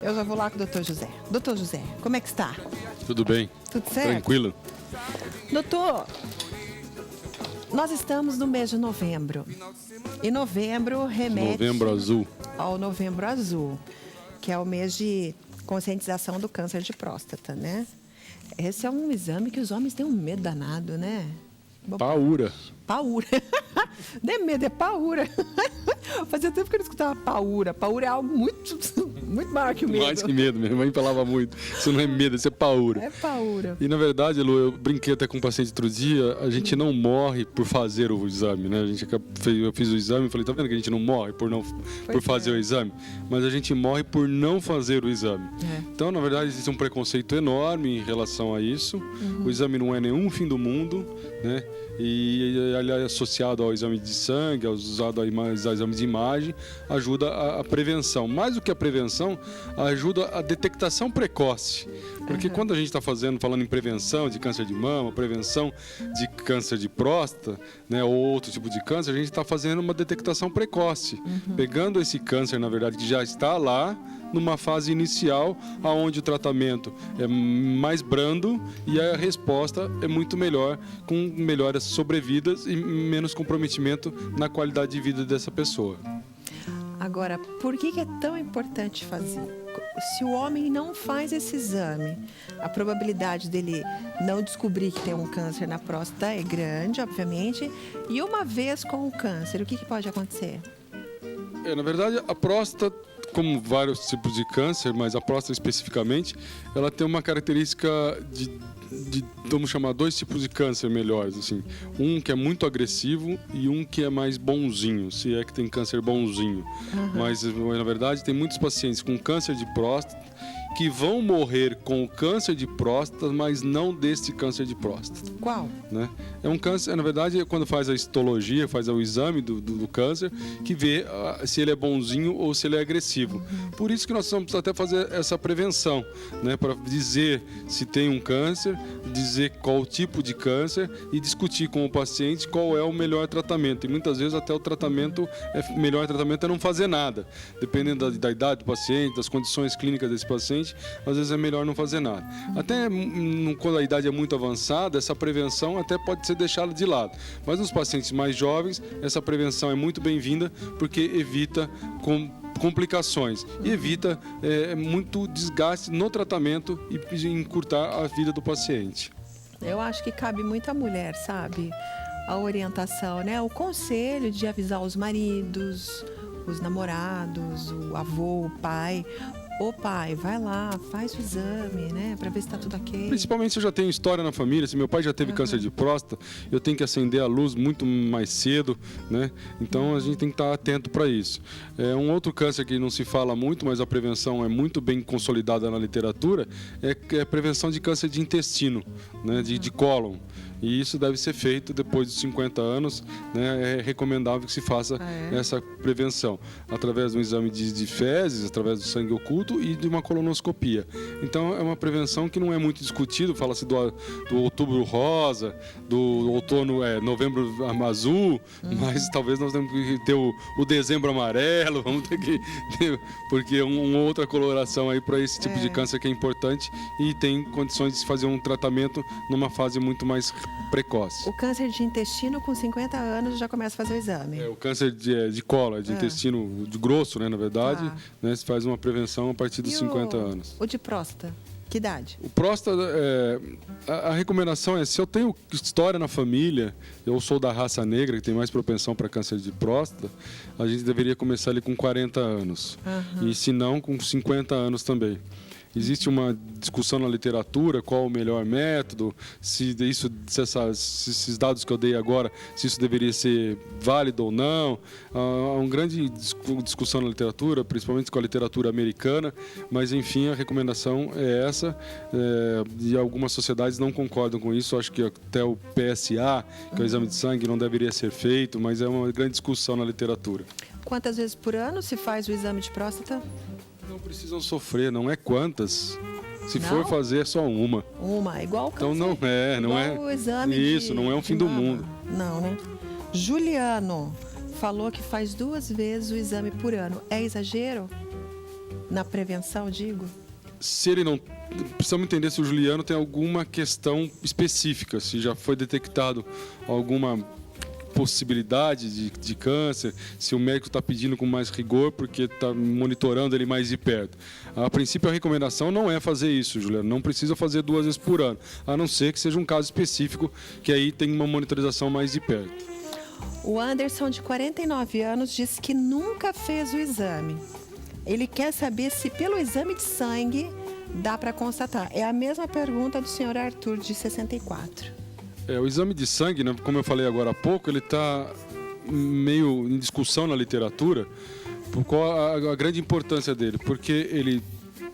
Eu já vou lá com o doutor José. Doutor José, como é que está? Tudo bem? Tudo certo? Tranquilo? Doutor, nós estamos no mês de novembro. E novembro remete Novembro Azul. ao Novembro Azul, que é o mês de conscientização do câncer de próstata, né? Esse é um exame que os homens têm um medo danado, né? Paura. Paura. Não é medo, é paura. Fazia tempo que eu não escutava paura. Paura é algo muito maior que o medo. Mais que medo, minha mãe falava muito. Isso não é medo, isso é paura. É paura. E na verdade, Lu, eu brinquei até com um paciente outro dia, a gente não morre por fazer o exame, né? Eu fiz o exame e falei, tá vendo que a gente não morre por fazer o exame? Mas a gente morre por não fazer o exame. É. Então, na verdade, existe um preconceito enorme em relação a isso. O exame não é nenhum fim do mundo, né? E ele é associado ao exame de sangue, usado aos exames de imagem, ajuda a prevenção. Mais do que a prevenção, ajuda a detectação precoce. Porque quando a gente está falando em prevenção de câncer de mama, prevenção de câncer de próstata, né, ou outro tipo de câncer, a gente está fazendo uma detectação precoce. Pegando esse câncer, na verdade, que já está lá, numa fase inicial, onde o tratamento é mais brando e a resposta é muito melhor, com melhores sobrevidas e menos comprometimento na qualidade de vida dessa pessoa. Agora, por que é tão importante fazer? Se o homem não faz esse exame, a probabilidade dele não descobrir que tem um câncer na próstata é grande, obviamente. E uma vez com o câncer, o que pode acontecer? Na verdade, a próstata, como vários tipos de câncer, mas a próstata especificamente, ela tem uma característica vamos chamar, dois tipos de câncer melhores, assim. Um que é muito agressivo e um que é mais bonzinho, se é que tem câncer bonzinho. Mas, na verdade, tem muitos pacientes com câncer de próstata que vão morrer com o câncer de próstata, mas não deste câncer de próstata. Qual? Né? É um câncer, na verdade, quando faz a histologia, faz o exame do câncer, que vê se ele é bonzinho ou se ele é agressivo. Por isso que nós precisamos até fazer essa prevenção, né? Para dizer se tem um câncer, dizer qual o tipo de câncer e discutir com o paciente qual é o melhor tratamento. E muitas vezes até o melhor tratamento é não fazer nada. Dependendo da idade do paciente, das condições clínicas desse paciente, às vezes é melhor não fazer nada. Até quando a idade é muito avançada, essa prevenção até pode ser deixada de lado. Mas nos pacientes mais jovens, essa prevenção é muito bem-vinda porque evita complicações e evita muito desgaste no tratamento e encurtar a vida do paciente. Eu acho que cabe muito à mulher, sabe? A orientação, né? O conselho de avisar os maridos, os namorados, o avô, o pai. Ô pai, vai lá, faz o exame, né? Pra ver se tá tudo ok. Principalmente se eu já tenho história na família, se meu pai já teve câncer de próstata, eu tenho que acender a luz muito mais cedo, né? Então a gente tem que estar atento para isso. Um outro câncer que não se fala muito, mas a prevenção é muito bem consolidada na literatura, é a prevenção de câncer de intestino, né? De cólon. E isso deve ser feito depois dos 50 anos, né? É recomendável que se faça essa prevenção através de um exame de fezes, através do sangue oculto e de uma colonoscopia. Então é uma prevenção que não é muito discutido, fala-se do outubro rosa, do outono, novembro azul, mas talvez nós temos que ter o dezembro amarelo, vamos ter que ter, porque uma outra coloração aí para esse tipo de câncer que é importante e tem condições de se fazer um tratamento numa fase muito mais precoce. O câncer de intestino, com 50 anos, já começa a fazer o exame. O câncer de cólon, de intestino de grosso, né, na verdade, né, se faz uma prevenção a partir dos 50 anos. O de próstata, que idade? O próstata, a recomendação é, se eu tenho história na família, eu sou da raça negra, que tem mais propensão para câncer de próstata, a gente deveria começar ali com 40 anos. E se não, com 50 anos também. Existe uma discussão na literatura, qual o melhor método, se esses dados que eu dei agora, se isso deveria ser válido ou não. Há uma grande discussão na literatura, principalmente com a literatura americana, mas enfim, a recomendação é essa. E algumas sociedades não concordam com isso, acho que até o PSA, que é o exame de sangue, não deveria ser feito, mas é uma grande discussão na literatura. Quantas vezes por ano se faz o exame de próstata? Não precisam sofrer, não é quantas. Se for fazer, é só uma. Uma, igual o câncer. Então não é. O exame isso, não é um fim do mundo. Não, né? Juliano falou que faz 2 vezes o exame por ano. É exagero? Na prevenção, digo? Se ele não... Precisamos entender se o Juliano tem alguma questão específica, se já foi detectado alguma possibilidade de câncer, se o médico está pedindo com mais rigor porque está monitorando ele mais de perto. A princípio, a recomendação não é fazer isso, Juliano. Não precisa fazer 2 vezes por ano, a não ser que seja um caso específico que aí tem uma monitorização mais de perto. O Anderson, de 49 anos, disse que nunca fez o exame. Ele quer saber se pelo exame de sangue dá para constatar. É a mesma pergunta do senhor Arthur, de 64. O exame de sangue, né, como eu falei agora há pouco, ele está meio em discussão na literatura. Por qual a grande importância dele? Porque ele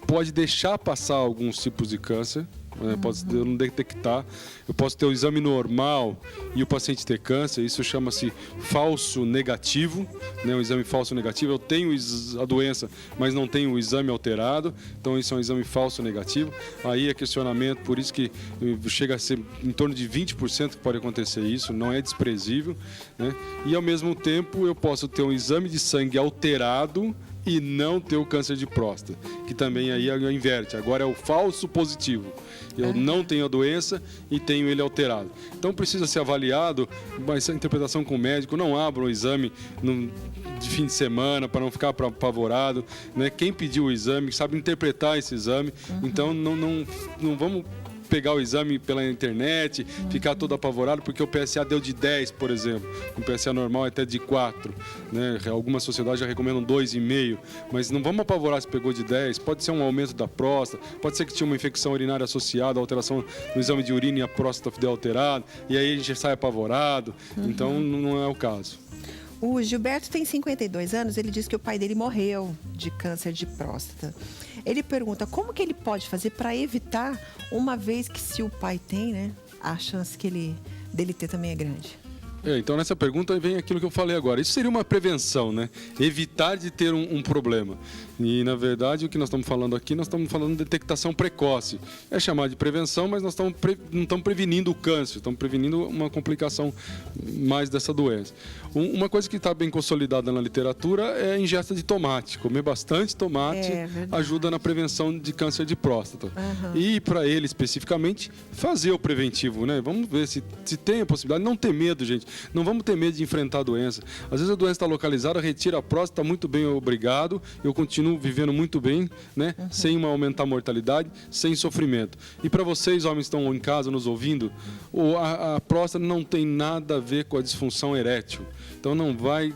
pode deixar passar alguns tipos de câncer, né, posso não detectar. Eu posso ter o exame normal e o paciente ter câncer, isso chama-se falso negativo, né, um exame falso negativo. Eu tenho a doença, mas não tenho o exame alterado, então isso é um exame falso negativo. Aí é questionamento, por isso que chega a ser em torno de 20% que pode acontecer isso, não é desprezível, né? E ao mesmo tempo eu posso ter um exame de sangue alterado e não ter o câncer de próstata, que também aí inverte. Agora é o falso positivo. Eu não tenho a doença e tenho ele alterado. Então precisa ser avaliado, mas a interpretação com o médico, não abra o exame de fim de semana para não ficar apavorado, né? Quem pediu o exame sabe interpretar esse exame, então não vamos pegar o exame pela internet, ficar todo apavorado, porque o PSA deu de 10, por exemplo. O PSA normal é até de 4. Né? Algumas sociedades já recomendam 2,5. Mas não vamos apavorar se pegou de 10. Pode ser um aumento da próstata, pode ser que tinha uma infecção urinária associada, alteração no exame de urina e a próstata deu alterada, e aí a gente sai apavorado. Então não é o caso. O Gilberto tem 52 anos, ele diz que o pai dele morreu de câncer de próstata. Ele pergunta como que ele pode fazer para evitar, uma vez que se o pai tem, né, a chance dele ter também é grande. Então nessa pergunta vem aquilo que eu falei agora. Isso seria uma prevenção, né? Evitar de ter um problema. E, na verdade, o que nós estamos falando aqui, nós estamos falando de detectação precoce. É chamado de prevenção, mas nós não estamos prevenindo o câncer, estamos prevenindo uma complicação mais dessa doença. Uma coisa que está bem consolidada na literatura é a ingesta de tomate. Comer bastante tomate ajuda na prevenção de câncer de próstata. E, para ele, especificamente, fazer o preventivo, né? Vamos ver se tem a possibilidade. Não ter medo, gente. Não vamos ter medo de enfrentar a doença. Às vezes a doença está localizada, retira a próstata, muito bem, obrigado. Eu continuo vivendo muito bem, né? Sem aumentar a mortalidade, sem sofrimento. E para vocês, homens que estão em casa nos ouvindo, a próstata não tem nada a ver com a disfunção erétil. Então não vai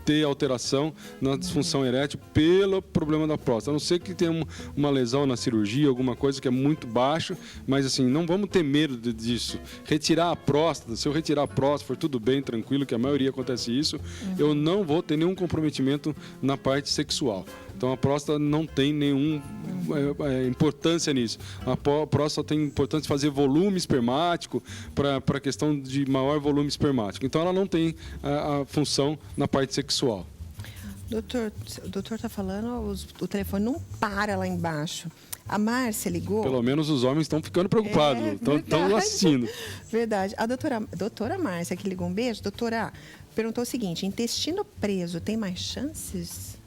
ter alteração na disfunção erétil pelo problema da próstata. A não ser que tenha uma lesão na cirurgia, alguma coisa que é muito baixo, mas assim, não vamos ter medo disso. Retirar a próstata, se eu retirar a próstata, for tudo bem, tranquilo, que a maioria acontece isso, eu não vou ter nenhum comprometimento na parte sexual. Então a próstata não tem nenhuma importância nisso. A próstata tem importância de fazer volume espermático para a questão de maior volume espermático. Então ela não tem a função na parte sexual. Doutor, o doutor está falando, o telefone não para lá embaixo. A Márcia ligou. Pelo menos os homens estão ficando preocupados, estão assistindo. Verdade. A doutora Márcia, que ligou, um beijo. Doutora, perguntou o seguinte: intestino preso tem mais chances?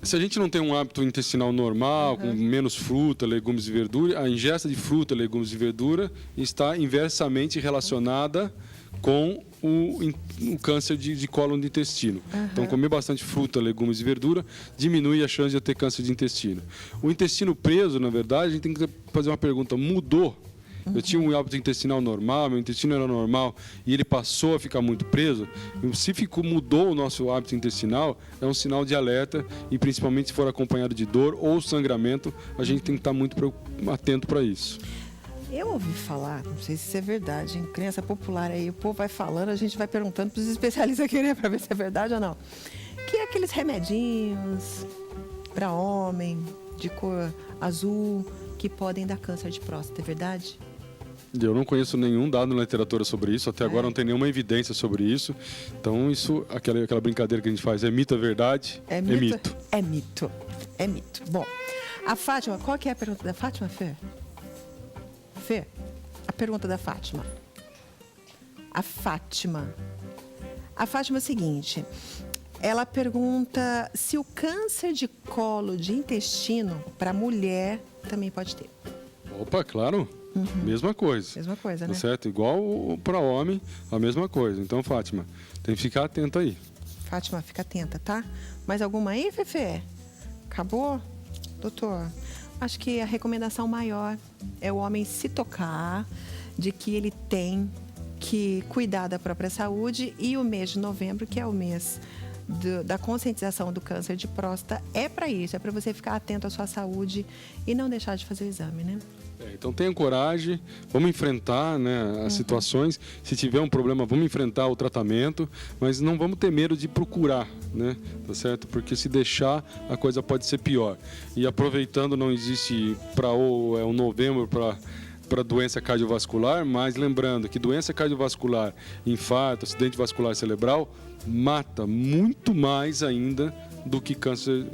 Se a gente não tem um hábito intestinal normal, com menos fruta, legumes e verdura, a ingesta de fruta, legumes e verdura está inversamente relacionada com o câncer de cólon de intestino. Então, comer bastante fruta, legumes e verdura diminui a chance de eu ter câncer de intestino. O intestino preso, na verdade, a gente tem que fazer uma pergunta: mudou? Eu tinha um hábito intestinal normal, meu intestino era normal e ele passou a ficar muito preso. Se mudou o nosso hábito intestinal, é um sinal de alerta, e principalmente se for acompanhado de dor ou sangramento, a gente tem que estar muito atento para isso. Eu ouvi falar, não sei se isso é verdade, em crença popular aí, o povo vai falando, a gente vai perguntando para os especialistas aqui, né, para ver se é verdade ou não. Que é aqueles remedinhos para homem, de cor azul, que podem dar câncer de próstata, é verdade? Eu não conheço nenhum dado na literatura sobre isso, até agora não tem nenhuma evidência sobre isso. Então, isso, aquela brincadeira que a gente faz, é mito, é verdade? É mito? É mito. É mito. Bom, a Fátima, qual que é a pergunta da Fátima, Fê? Fê, a pergunta da Fátima. A Fátima é o seguinte: Ela pergunta se o câncer de colo de intestino para mulher também pode ter. Opa, claro. Mesma coisa. Mesma coisa, né? Tá certo? Igual para homem, a mesma coisa. Então, Fátima, tem que ficar atento aí. Fátima, fica atenta, tá? Mais alguma aí, Fefe? Acabou? Doutor, acho que a recomendação maior é o homem se tocar de que ele tem que cuidar da própria saúde, e o mês de novembro, que é o mês da conscientização do câncer de próstata, é para isso, é para você ficar atento à sua saúde e não deixar de fazer o exame, né? Então tenha coragem, vamos enfrentar, né, as situações. Se tiver um problema, vamos enfrentar o tratamento, mas não vamos ter medo de procurar, né, tá certo? Porque se deixar, a coisa pode ser pior. E aproveitando, não existe o novembro para doença cardiovascular, mas lembrando que doença cardiovascular, infarto, acidente vascular cerebral, mata muito mais ainda do que câncer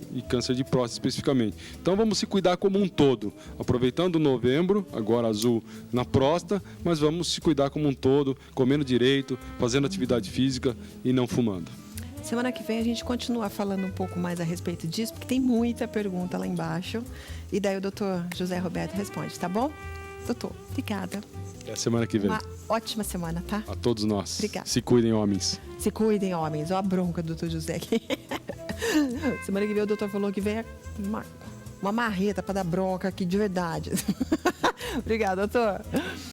de próstata especificamente. Então vamos se cuidar como um todo, aproveitando o novembro, agora azul, na próstata, mas vamos se cuidar como um todo, comendo direito, fazendo atividade física e não fumando. Semana que vem a gente continua falando um pouco mais a respeito disso, porque tem muita pergunta lá embaixo, e daí o doutor José Roberto responde, tá bom? Doutor, obrigada. É a semana que vem. Uma ótima semana, tá? A todos nós. Obrigada. Se cuidem, homens. Se cuidem, homens. Olha a bronca do doutor José aqui. Semana que vem o doutor falou que vem uma marreta para dar bronca aqui de verdade. Obrigada, doutor.